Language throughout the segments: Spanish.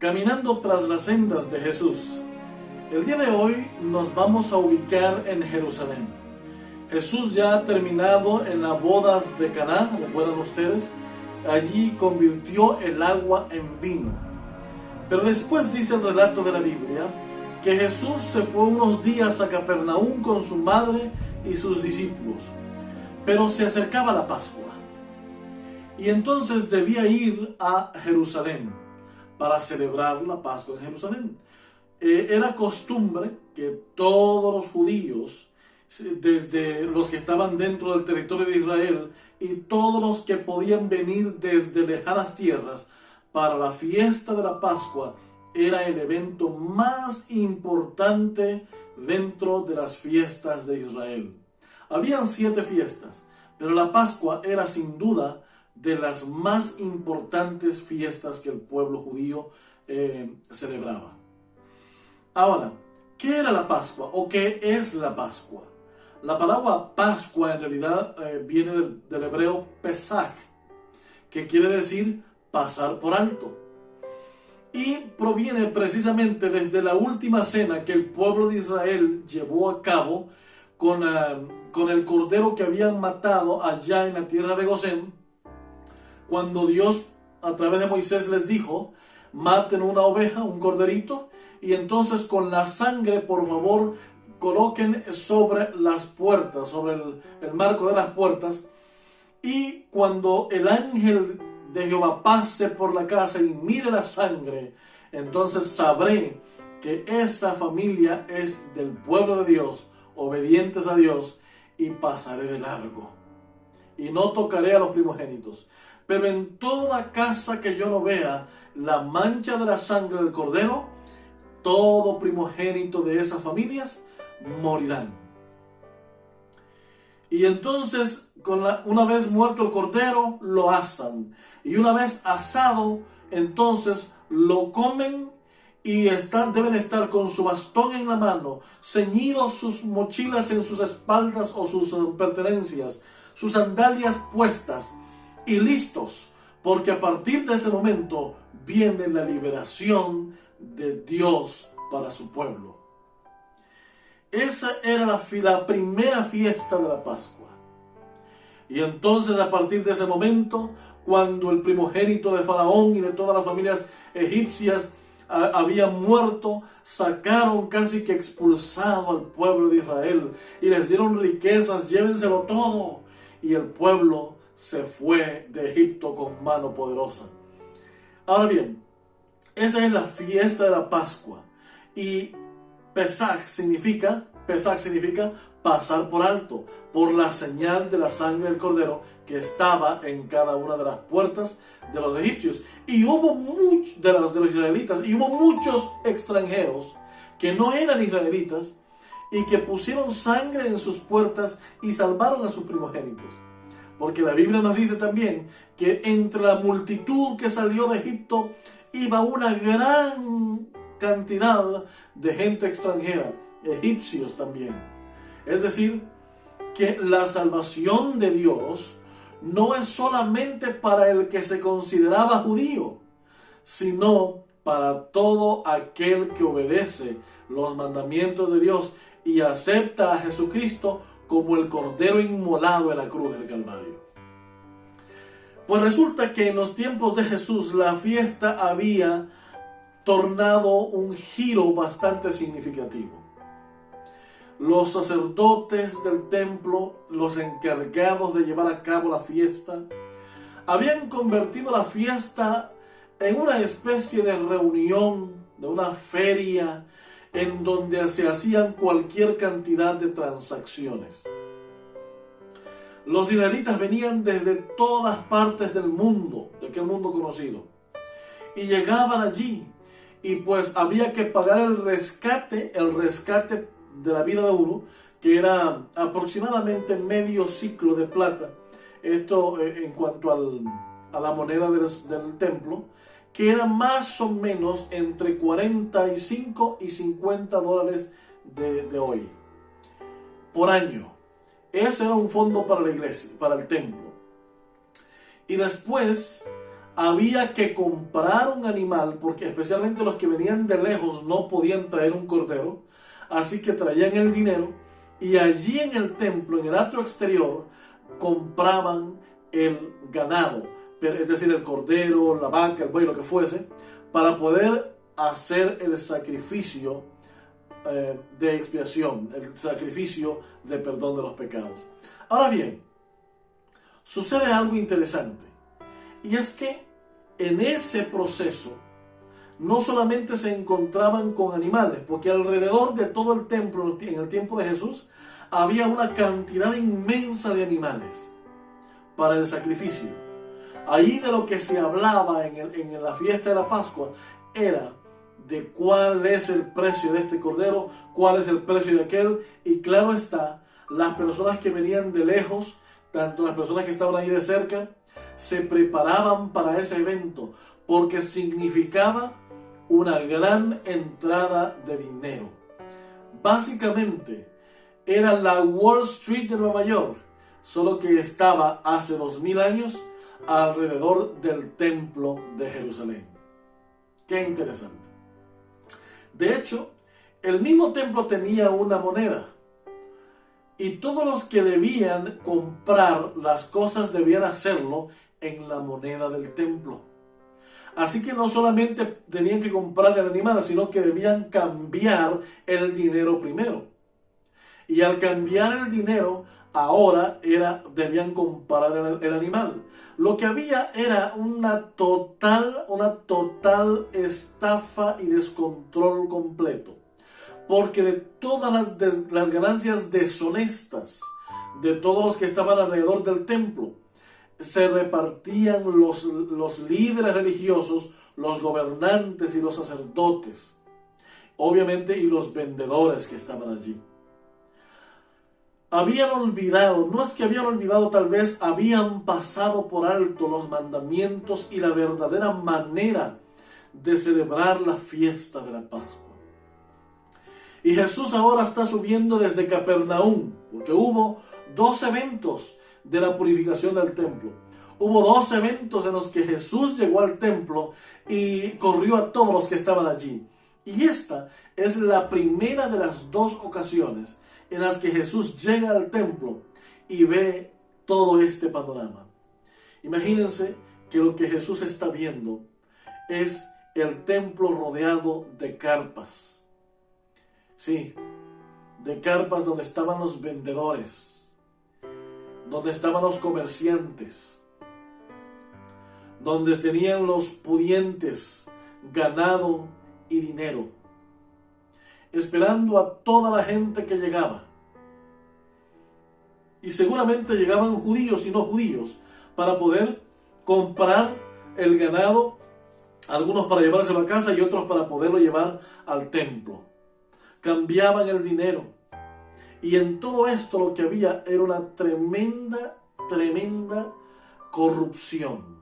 Caminando tras las sendas de Jesús. El día de hoy nos vamos a ubicar en Jerusalén. Jesús ya ha terminado en las bodas de Caná, ¿recuerdan ustedes? Allí convirtió el agua en vino. Pero después dice el relato de la Biblia que Jesús se fue unos días a Capernaum con su madre y sus discípulos. Pero se acercaba la Pascua. Y entonces debía ir a Jerusalén para celebrar la Pascua en Jerusalén. Era costumbre que todos los judíos, desde los que estaban dentro del territorio de Israel y todos los que podían venir desde lejanas tierras, para la fiesta de la Pascua, era el evento más importante dentro de las fiestas de Israel. Habían 7 fiestas, pero la Pascua era sin duda de las más importantes fiestas que el pueblo judío celebraba. Ahora, ¿qué era la Pascua o qué es la Pascua? La palabra Pascua en realidad viene del hebreo Pesach, que quiere decir pasar por alto. Y proviene precisamente desde la última cena que el pueblo de Israel llevó a cabo con el cordero que habían matado allá en la tierra de Gosén, cuando Dios a través de Moisés les dijo: maten una oveja, un corderito, y entonces con la sangre, por favor, coloquen sobre las puertas, sobre el marco de las puertas, y cuando el ángel de Jehová pase por la casa y mire la sangre, entonces sabré que esa familia es del pueblo de Dios, obedientes a Dios, y pasaré de largo, y no tocaré a los primogénitos. Pero en toda casa que yo no vea la mancha de la sangre del cordero, todo primogénito de esas familias morirán. Y entonces, una vez muerto el cordero, lo asan. Y una vez asado, entonces lo comen y deben estar con su bastón en la mano, ceñidos sus mochilas en sus espaldas o sus pertenencias, sus sandalias puestas y listos, porque a partir de ese momento viene la liberación de Dios para su pueblo. Esa era la primera fiesta de la Pascua. Y entonces a partir de ese momento, cuando el primogénito de Faraón y de todas las familias egipcias habían muerto, sacaron casi que expulsado al pueblo de Israel y les dieron riquezas: llévenselo todo. Y el pueblo se fue de Egipto con mano poderosa. Ahora bien, esa es la fiesta de la Pascua. Y Pesach significa pasar por alto, por la señal de la sangre del cordero que estaba en cada una de las puertas de los egipcios. Y hubo muchos de los israelitas, y hubo muchos extranjeros que no eran israelitas y que pusieron sangre en sus puertas y salvaron a sus primogénitos. Porque la Biblia nos dice también que entre la multitud que salió de Egipto iba una gran cantidad de gente extranjera, egipcios también. Es decir, que la salvación de Dios no es solamente para el que se consideraba judío, sino para todo aquel que obedece los mandamientos de Dios y acepta a Jesucristo como el cordero inmolado en la cruz del Calvario. Pues resulta que en los tiempos de Jesús la fiesta había tornado un giro bastante significativo. Los sacerdotes del templo, los encargados de llevar a cabo la fiesta, habían convertido la fiesta en una especie de reunión, de una feria, en donde se hacían cualquier cantidad de transacciones. Los israelitas venían desde todas partes del mundo, de aquel mundo conocido, y llegaban allí, y pues había que pagar el rescate de la vida de uno, que era aproximadamente medio ciclo de plata. Esto en cuanto a la moneda del templo, que era más o menos entre 45 y 50 dólares de hoy, por año. Ese era un fondo para la iglesia, para el templo. Y después había que comprar un animal, porque especialmente los que venían de lejos no podían traer un cordero, así que traían el dinero y allí en el templo, en el atrio exterior, compraban el ganado, es decir, el cordero, la vaca, el buey, lo que fuese, para poder hacer el sacrificio de expiación, el sacrificio de perdón de los pecados. Ahora bien, sucede algo interesante, y es que en ese proceso no solamente se encontraban con animales, porque alrededor de todo el templo en el tiempo de Jesús había una cantidad inmensa de animales para el sacrificio. Ahí de lo que se hablaba en la fiesta de la Pascua era de cuál es el precio de este cordero, cuál es el precio de aquel, y claro está, las personas que venían de lejos, tanto las personas que estaban ahí de cerca, se preparaban para ese evento, porque significaba una gran entrada de dinero. Básicamente, era la Wall Street de Nueva York, solo que estaba hace 2000 años alrededor del templo de Jerusalén. Qué interesante. De hecho, el mismo templo tenía una moneda, y todos los que debían comprar las cosas debían hacerlo en la moneda del templo. Así que no solamente tenían que comprar el animal, sino que debían cambiar el dinero primero. Y al cambiar el dinero, ahora debían comprar el animal. Lo que había era una total estafa y descontrol completo. Porque de todas las ganancias deshonestas de todos los que estaban alrededor del templo, se repartían los líderes religiosos, los gobernantes y los sacerdotes, obviamente, y los vendedores que estaban allí. Habían olvidado, no es que habían olvidado, tal vez habían pasado por alto los mandamientos y la verdadera manera de celebrar la fiesta de la Pascua. Y Jesús ahora está subiendo desde Capernaum, porque hubo 2 eventos de la purificación del templo. Hubo 2 eventos en los que Jesús llegó al templo y corrió a todos los que estaban allí. Y esta es la primera de las 2 ocasiones en las que Jesús llega al templo y ve todo este panorama. Imagínense que lo que Jesús está viendo es el templo rodeado de carpas. Sí, de carpas donde estaban los vendedores, donde estaban los comerciantes, donde tenían los pudientes ganado y dinero, esperando a toda la gente que llegaba. Y seguramente llegaban judíos y no judíos para poder comprar el ganado, algunos para llevárselo a casa y otros para poderlo llevar al templo. Cambiaban el dinero. Y en todo esto lo que había era una tremenda corrupción.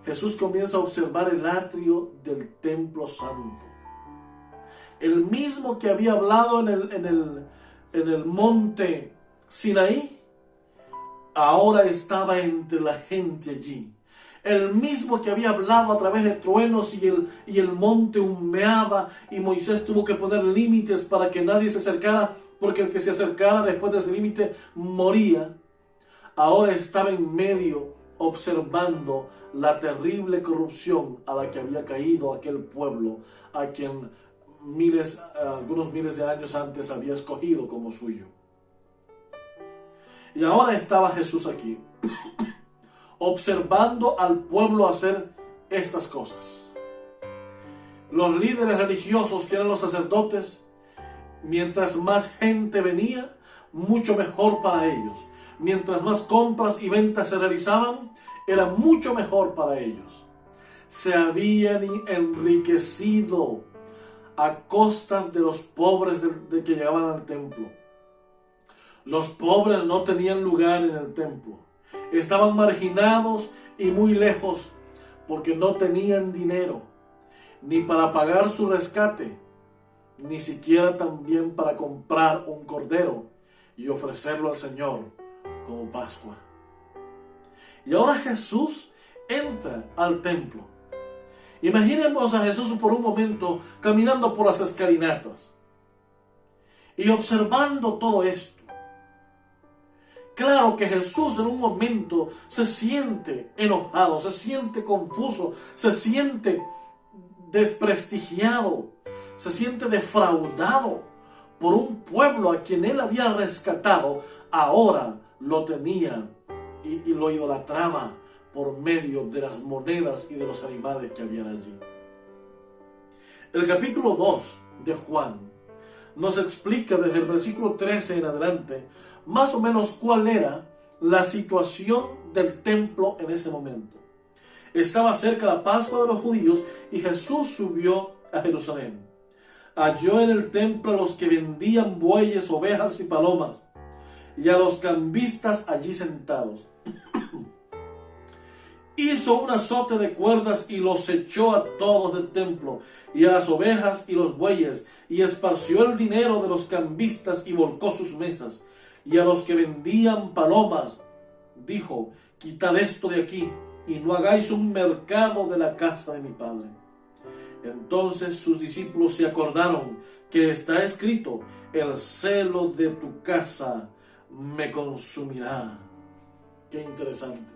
Jesús comienza a observar el atrio del templo santo. El mismo que había hablado en el monte Sinaí, ahora estaba entre la gente allí. El mismo que había hablado a través de truenos y el monte humeaba y Moisés tuvo que poner límites para que nadie se acercara, porque el que se acercara después de ese límite moría. Ahora estaba en medio observando la terrible corrupción a la que había caído aquel pueblo, a quien algunos miles de años antes había escogido como suyo. Y ahora estaba Jesús aquí, observando al pueblo hacer estas cosas. Los líderes religiosos, que eran los sacerdotes, mientras más gente venía, mucho mejor para ellos. Mientras más compras y ventas se realizaban, era mucho mejor para ellos. Se habían enriquecido a costas de los pobres de que llegaban al templo. Los pobres no tenían lugar en el templo. Estaban marginados y muy lejos porque no tenían dinero ni para pagar su rescate, ni siquiera también para comprar un cordero y ofrecerlo al Señor como Pascua. Y ahora Jesús entra al templo. Imaginemos a Jesús por un momento caminando por las escalinatas y observando todo esto. Claro que Jesús en un momento se siente enojado, se siente confuso, se siente desprestigiado, se siente defraudado por un pueblo a quien él había rescatado. Ahora lo tenía y lo idolatraba por medio de las monedas y de los animales que habían allí. El capítulo 2 de Juan nos explica desde el versículo 13 en adelante más o menos cuál era la situación del templo en ese momento. Estaba cerca la Pascua de los judíos y Jesús subió a Jerusalén. Halló en el templo a los que vendían bueyes, ovejas y palomas, y a los cambistas allí sentados. Hizo un azote de cuerdas y los echó a todos del templo, y a las ovejas y los bueyes, y esparció el dinero de los cambistas y volcó sus mesas. Y a los que vendían palomas, dijo: quitad esto de aquí, y no hagáis un mercado de la casa de mi Padre. Entonces sus discípulos se acordaron que está escrito: el celo de tu casa me consumirá. Qué interesante.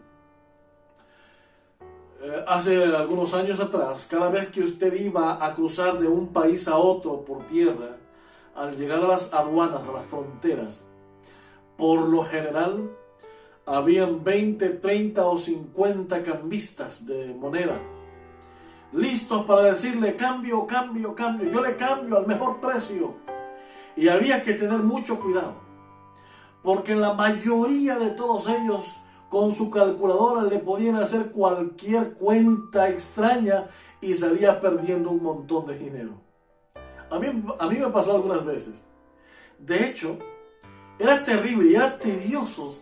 Hace algunos años atrás, cada vez que usted iba a cruzar de un país a otro por tierra, al llegar a las aduanas, a las fronteras, por lo general, habían 20, 30 o 50 cambistas de moneda, listos para decirle: cambio, cambio, cambio, yo le cambio al mejor precio. Y había que tener mucho cuidado, porque la mayoría de todos ellos, con su calculadora, le podían hacer cualquier cuenta extraña y salía perdiendo un montón de dinero. A mí me pasó algunas veces. De hecho, era terrible y era tedioso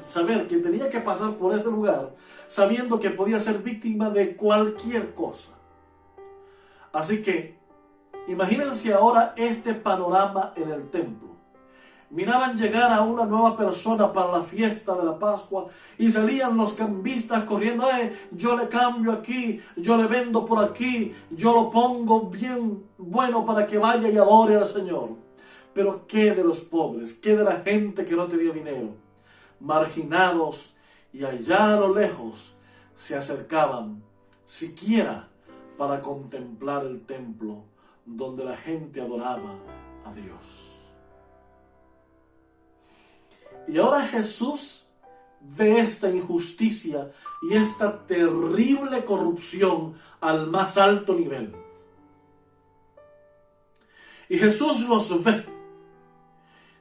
saber que tenía que pasar por ese lugar sabiendo que podía ser víctima de cualquier cosa. Así que, imagínense ahora este panorama en el templo. Miraban llegar a una nueva persona para la fiesta de la Pascua y salían los cambistas corriendo: yo le cambio aquí, yo le vendo por aquí, yo lo pongo bien bueno para que vaya y adore al Señor. Pero ¿qué de los pobres? ¿Qué de la gente que no tenía dinero? Marginados, y allá a lo lejos se acercaban siquiera para contemplar el templo donde la gente adoraba a Dios. Y ahora Jesús ve esta injusticia y esta terrible corrupción al más alto nivel. Y Jesús los ve.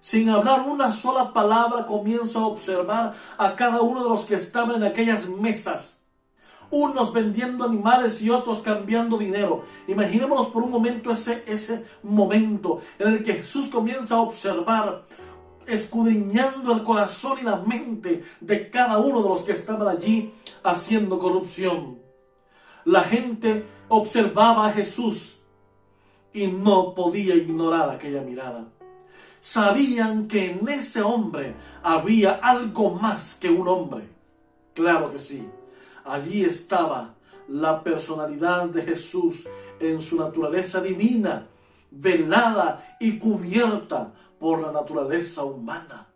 Sin hablar una sola palabra, comienza a observar a cada uno de los que estaban en aquellas mesas. Unos vendiendo animales y otros cambiando dinero. Imaginémonos por un momento ese momento en el que Jesús comienza a observar, escudriñando el corazón y la mente de cada uno de los que estaban allí haciendo corrupción. La gente observaba a Jesús y no podía ignorar aquella mirada. Sabían que en ese hombre había algo más que un hombre. Claro que sí. Allí estaba la personalidad de Jesús en su naturaleza divina, velada y cubierta por la naturaleza humana.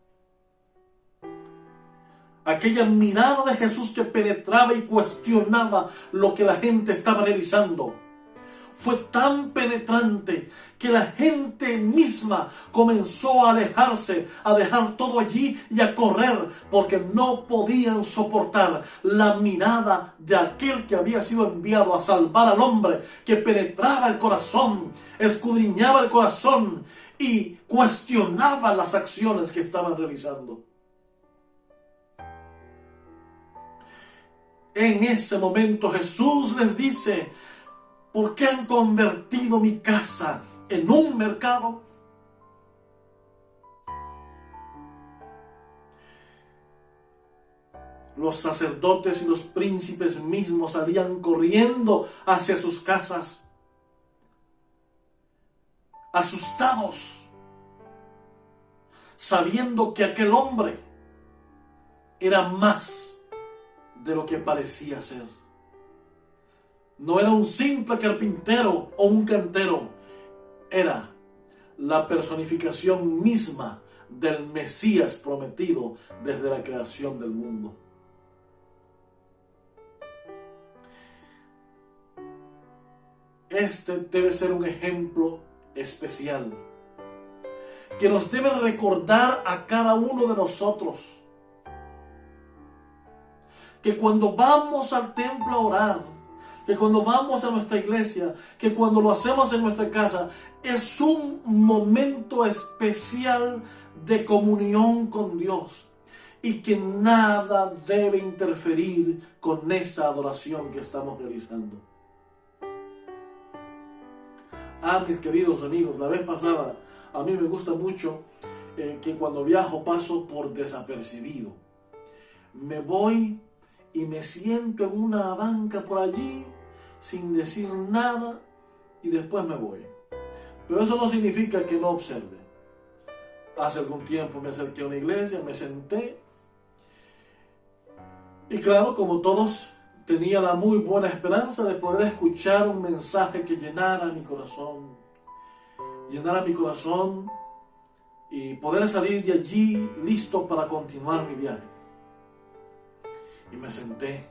Aquella mirada de Jesús que penetraba y cuestionaba lo que la gente estaba realizando fue tan penetrante que la gente misma comenzó a alejarse, a dejar todo allí y a correr, porque no podían soportar la mirada de aquel que había sido enviado a salvar al hombre, que penetraba el corazón, escudriñaba el corazón y cuestionaba las acciones que estaban realizando. En ese momento Jesús les dice: ¿por qué han convertido mi casa en un mercado? Los sacerdotes y los príncipes mismos salían corriendo hacia sus casas, asustados, sabiendo que aquel hombre era más de lo que parecía ser. No era un simple carpintero o un cantero, era la personificación misma del Mesías prometido desde la creación del mundo. Este debe ser un ejemplo especial que nos debe recordar a cada uno de nosotros que cuando vamos al templo a orar, que cuando vamos a nuestra iglesia, que cuando lo hacemos en nuestra casa, es un momento especial de comunión con Dios y que nada debe interferir con esa adoración que estamos realizando. Mis queridos amigos, la vez pasada, a mí me gusta mucho que cuando viajo paso por desapercibido. Me voy y me siento en una banca por allí sin decir nada y después me voy. Pero eso no significa que no observe. Hace algún tiempo me acerqué a una iglesia, me senté y claro, como todos, tenía la muy buena esperanza de poder escuchar un mensaje que llenara mi corazón y poder salir de allí listo para continuar mi viaje. Y me senté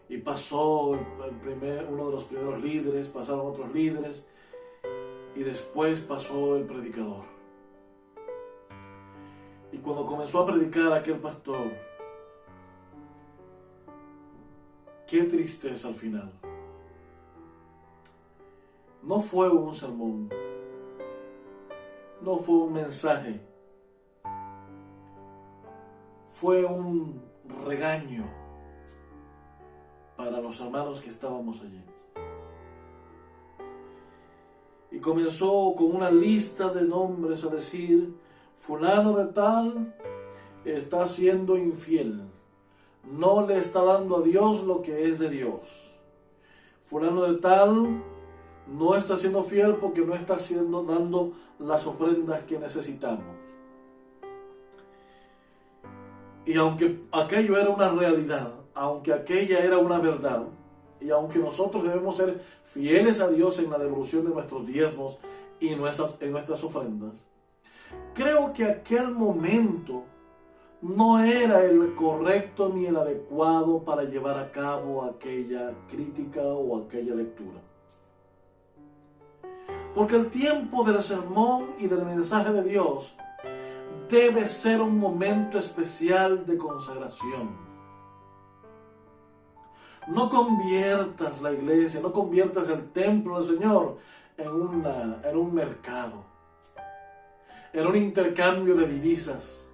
y pasó uno de los primeros líderes, pasaron otros líderes y después pasó el predicador. Y cuando comenzó a predicar aquel pastor, qué tristeza al final. No fue un sermón, no fue un mensaje, fue un regaño para los hermanos que estábamos allí. Y comenzó con una lista de nombres a decir: fulano de tal está siendo infiel, no le está dando a Dios lo que es de Dios. Fulano de tal no está siendo fiel porque no está dando las ofrendas que necesitamos. Y aunque aquello era una realidad, aunque aquella era una verdad, y aunque nosotros debemos ser fieles a Dios en la devolución de nuestros diezmos y en nuestras ofrendas, creo que aquel momento no era el correcto ni el adecuado para llevar a cabo aquella crítica o aquella lectura. Porque el tiempo del sermón y del mensaje de Dios debe ser un momento especial de consagración. No conviertas la iglesia, no conviertas el templo del Señor en un mercado, en un intercambio de divisas.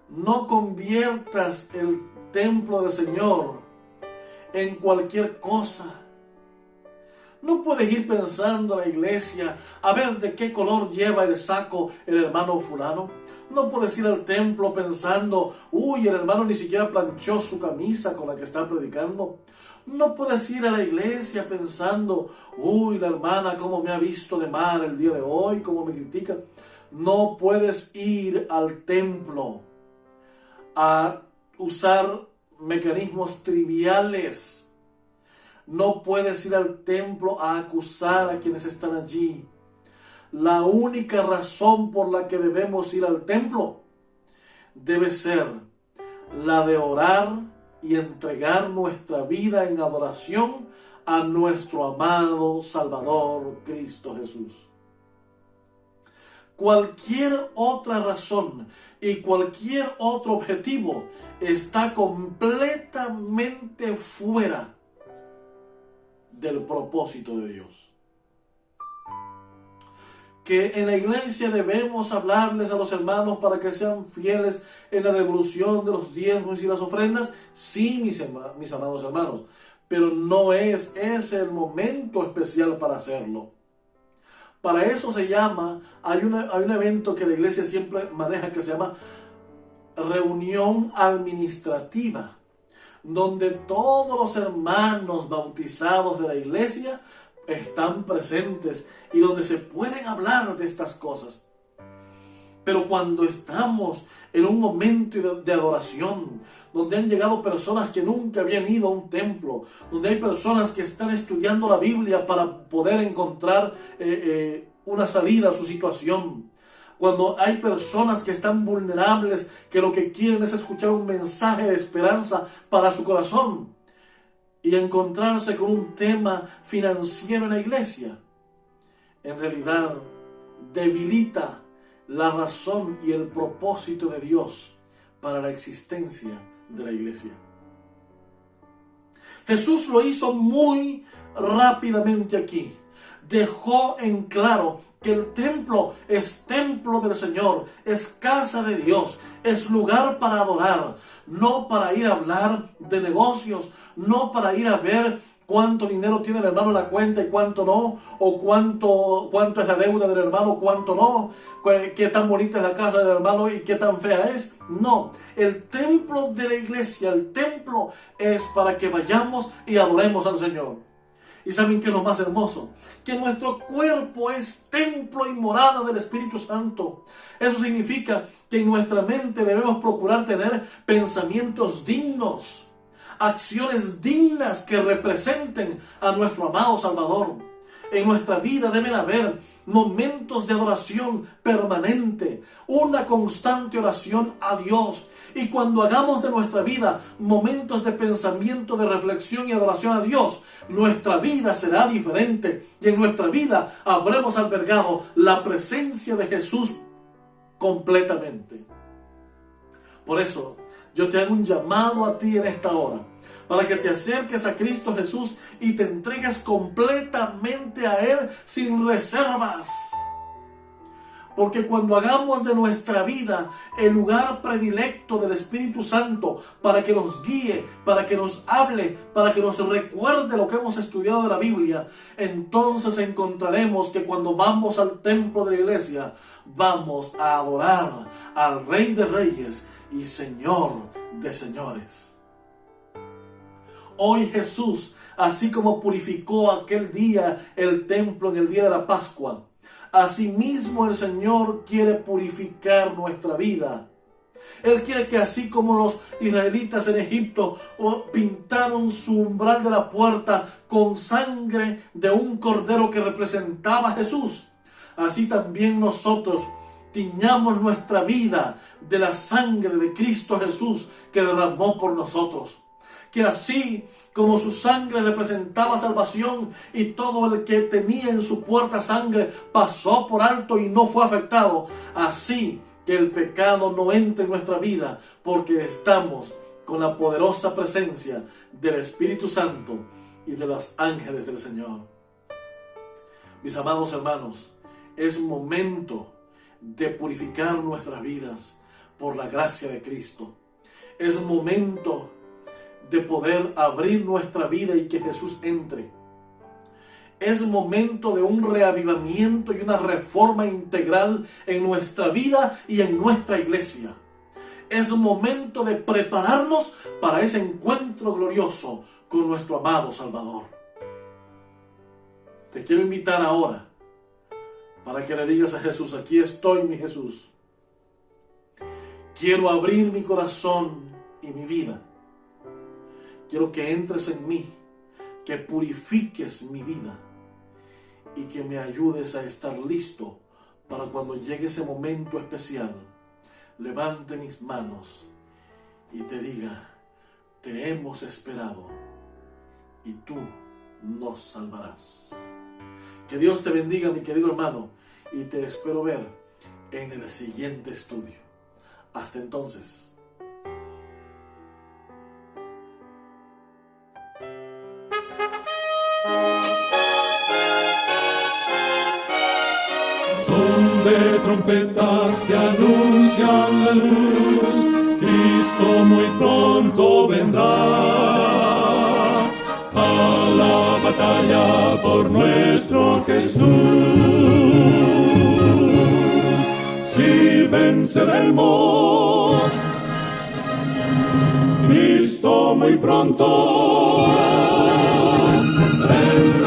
No conviertas el templo del Señor en cualquier cosa. No puedes ir pensando a la iglesia a ver de qué color lleva el saco el hermano fulano. No puedes ir al templo pensando: uy, el hermano ni siquiera planchó su camisa con la que está predicando. No puedes ir a la iglesia pensando: uy, la hermana cómo me ha visto de mal el día de hoy, cómo me critica. No puedes ir al templo a usar mecanismos triviales. No puedes ir al templo a acusar a quienes están allí. La única razón por la que debemos ir al templo debe ser la de orar y entregar nuestra vida en adoración a nuestro amado Salvador Cristo Jesús. Cualquier otra razón y cualquier otro objetivo está completamente fuera del propósito de Dios. Que en la iglesia debemos hablarles a los hermanos para que sean fieles en la devolución de los diezmos y las ofrendas. Sí, mis amados hermanos, pero no es ese el momento especial para hacerlo. Para eso hay un evento que la iglesia siempre maneja que se llama reunión administrativa, donde todos los hermanos bautizados de la iglesia están presentes y donde se pueden hablar de estas cosas. Pero cuando estamos en un momento de adoración, donde han llegado personas que nunca habían ido a un templo, donde hay personas que están estudiando la Biblia para poder encontrar una salida a su situación. Cuando hay personas que están vulnerables, que lo que quieren es escuchar un mensaje de esperanza para su corazón y encontrarse con un tema financiero en la iglesia, en realidad debilita la razón y el propósito de Dios para la existencia de la iglesia. Jesús lo hizo muy rápidamente aquí. Dejó en claro que el templo es templo del Señor, es casa de Dios, es lugar para adorar, no para ir a hablar de negocios, no para ir a ver cuánto dinero tiene el hermano en la cuenta y cuánto no, o cuánto es la deuda del hermano, cuánto no, qué tan bonita es la casa del hermano y qué tan fea es. No, el templo de la iglesia, el templo es para que vayamos y adoremos al Señor. ¿Y saben qué es lo más hermoso? Que nuestro cuerpo es templo y morada del Espíritu Santo. Eso significa que en nuestra mente debemos procurar tener pensamientos dignos, acciones dignas que representen a nuestro amado Salvador. En nuestra vida deben haber momentos de adoración permanente, una constante oración a Dios. Y cuando hagamos de nuestra vida momentos de pensamiento, de reflexión y adoración a Dios, nuestra vida será diferente y en nuestra vida habremos albergado la presencia de Jesús completamente. Por eso, yo te hago un llamado a ti en esta hora, para que te acerques a Cristo Jesús y te entregues completamente a Él sin reservas. Porque cuando hagamos de nuestra vida el lugar predilecto del Espíritu Santo para que nos guíe, para que nos hable, para que nos recuerde lo que hemos estudiado de la Biblia, entonces encontraremos que cuando vamos al templo de la iglesia, vamos a adorar al Rey de Reyes y Señor de Señores. Hoy Jesús, así como purificó aquel día el templo en el día de la Pascua, asimismo el Señor quiere purificar nuestra vida. Él quiere que así como los israelitas en Egipto pintaron su umbral de la puerta con sangre de un cordero que representaba a Jesús, así también nosotros tiñamos nuestra vida de la sangre de Cristo Jesús que derramó por nosotros. Que así como su sangre representaba salvación y todo el que tenía en su puerta sangre pasó por alto y no fue afectado, así que el pecado no entre en nuestra vida porque estamos con la poderosa presencia del Espíritu Santo y de los ángeles del Señor. Mis amados hermanos, es momento de purificar nuestras vidas por la gracia de Cristo. Es momento de poder abrir nuestra vida y que Jesús entre. Es momento de un reavivamiento y una reforma integral en nuestra vida y en nuestra iglesia. Es momento de prepararnos para ese encuentro glorioso con nuestro amado Salvador. Te quiero invitar ahora para que le digas a Jesús: aquí estoy, mi Jesús. Quiero abrir mi corazón y mi vida. Quiero que entres en mí, que purifiques mi vida y que me ayudes a estar listo para cuando llegue ese momento especial, levante mis manos y te diga: te hemos esperado y tú nos salvarás. Que Dios te bendiga, mi querido hermano, y te espero ver en el siguiente estudio. Hasta entonces. Son de trompetas que anuncian la luz, Cristo muy pronto vendrá a la batalla por nuestro Jesús. Si venceremos, Cristo muy pronto vendrá.